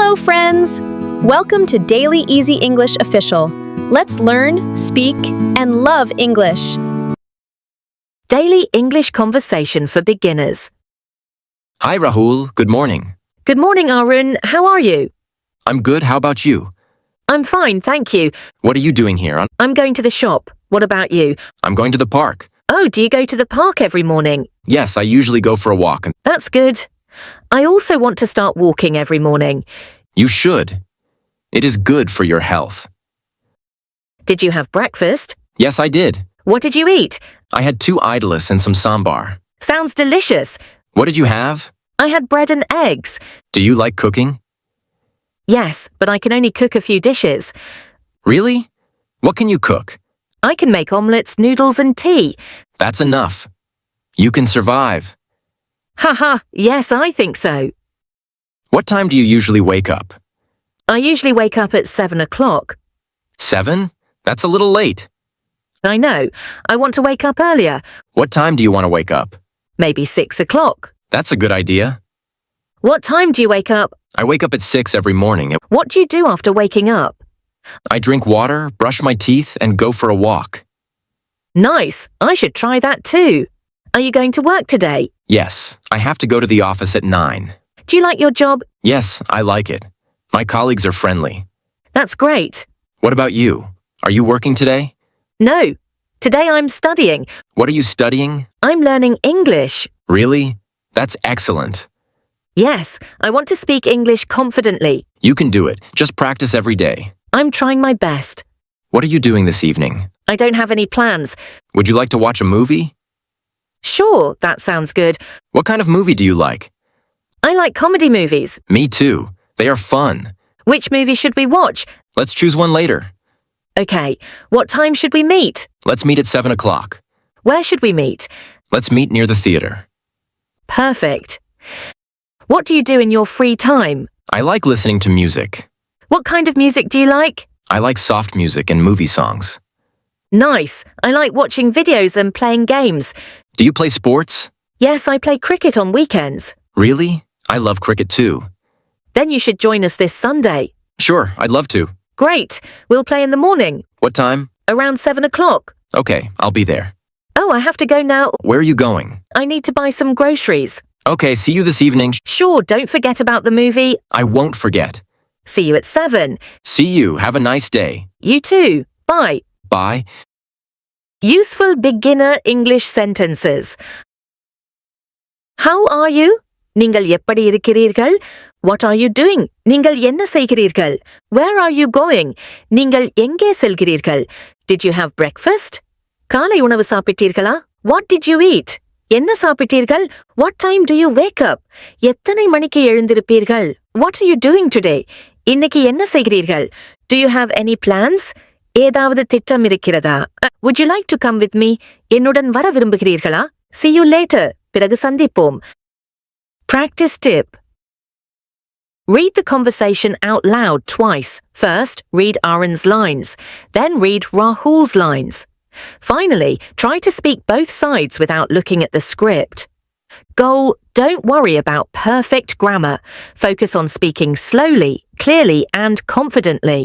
Hello, friends! Welcome to Daily Easy English Official. Let's learn, speak, and love English. Daily English Conversation for Beginners. Hi, Rahul. Good morning. Good morning, Arun. How are you? I'm good. How about you? I'm fine, thank you. What are you doing here? I'm going to the shop. What about you? I'm going to the park. Oh, do you go to the park every morning? Yes, I usually go for a walk. That's good. I also want to start walking every morning. You should. It is good for your health. Did you have breakfast? Yes, I did. What did you eat? I had 2 idolis and some sambar. Sounds delicious. What did you have? I had bread and eggs. Do you like cooking? Yes, but I can only cook a few dishes. Really? What can you cook? I can make omelettes, noodles, and tea. That's enough. You can survive. Haha, yes, I think so. What time do you usually wake up? I usually wake up at 7 o'clock. 7? That's a little late. I know. I want to wake up earlier. What time do you want to wake up? Maybe 6 o'clock. That's a good idea. What time do you wake up? I wake up at 6 every morning. What do you do after waking up? I drink water, brush my teeth, and go for a walk. Nice. I should try that too. Are you going to work today? Yes, I have to go to the office at 9. Do you like your job? Yes, I like it. My colleagues are friendly. That's great. What about you? Are you working today? No. Today I'm studying. What are you studying? I'm learning English. Really? That's excellent. Yes, I want to speak English confidently. You can do it. Just practice every day. I'm trying my best. What are you doing this evening? I don't have any plans. Would you like to watch a movie? Sure, that sounds good. What kind of movie do you like? I like comedy movies. Me too. They are fun. Which movie should we watch? Let's choose one later. Okay, what time should we meet? Let's meet at 7 o'clock. Where should we meet? Let's meet near the theater. Perfect. What do you do in your free time? I like listening to music. What kind of music do you like? I like soft music and movie songs. Nice. I like watching videos and playing games. Do you play sports? Yes, I play cricket on weekends. Really? I love cricket too. Then you should join us this Sunday. Sure, I'd love to. Great. We'll play in the morning. What time? Around 7 o'clock. Okay, I'll be there. Oh, I have to go now. Where are you going? I need to buy some groceries. Okay, see you this evening. Sure, don't forget about the movie. I won't forget. See you at 7. See you. Have a nice day. You too. Bye. Bye. Useful beginner English sentences. How are you? நீங்கள் எப்படி இருக்கிறீர்கள்? What are you doing? நீங்கள் என்ன செய்கிறீர்கள்? Where are you going? நீங்கள் எங்கே செல்கிறீர்கள்? Did you have breakfast? காலை உணவு சாப்பிட்டீர்களா? What did you eat? என்ன சாப்பிட்டீர்கள்? What time do you wake up? எத்தனை மணிக்கு எழுந்திருப்பீர்கள்? What are you doing today? இன்னைக்கு என்ன செய்கிறீர்கள்? Do you have any plans? ஏதாவது திட்டம் இருக்கிறதா? Would you like to come with me? என்னுடன் வர விரும்புகிறீர்களா? See you later. பிறகு சந்திப்போம். Practice tip. Read the conversation out loud twice. First, read Arun's lines. Then read Rahul's lines. Finally, try to speak both sides without looking at the script. Goal: don't worry about perfect grammar. Focus on speaking slowly, clearly, and confidently.